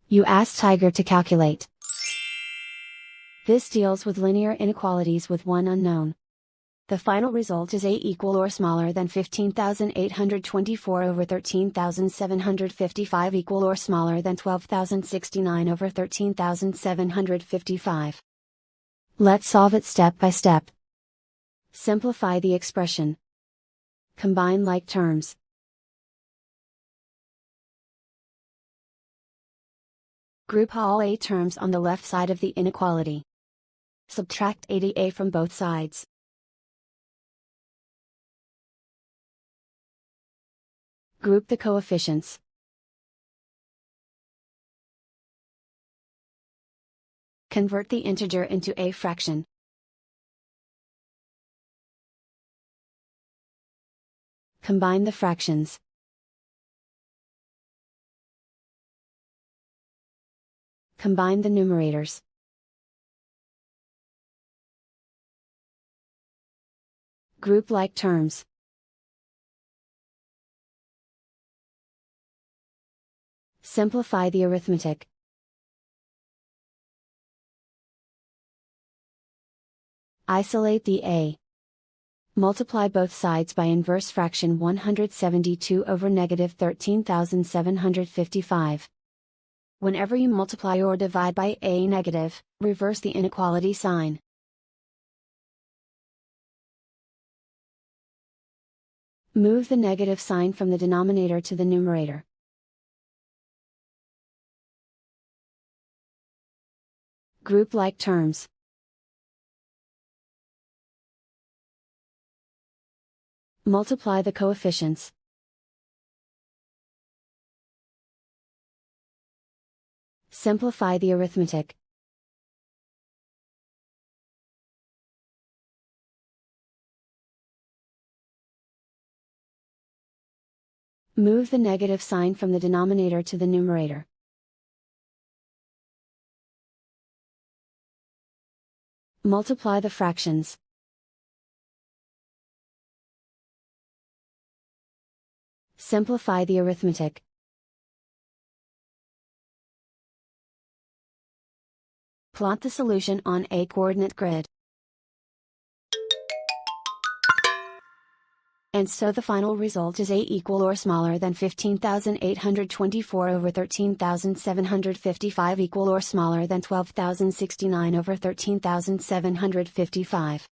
You ask Tiger to calculate. This deals with linear inequalities with one unknown. The final result is a equal or smaller than 15,824 over 13,755 equal or smaller than 12,069 over 13,755. Let's solve it step by step. Simplify the expression. Combine like terms. Group all a terms on the left side of the inequality. Subtract 80a from both sides. Group the coefficients. Convert the integer into a fraction. Combine the fractions. Combine the numerators. Group like terms. Simplify the arithmetic. Isolate the a. Multiply both sides by inverse fraction 172 over negative 13,755. Whenever you multiply or divide by a negative, reverse the inequality sign. Move the negative sign from the denominator to the numerator. Group like terms. Multiply the coefficients. Simplify the arithmetic. Move the negative sign from the denominator to the numerator. Multiply the fractions. Simplify the arithmetic. Plot the solution on a coordinate grid. And so the final result is a equal or smaller than 15,824 over 13,755 equal or smaller than 12,069 over 13,755.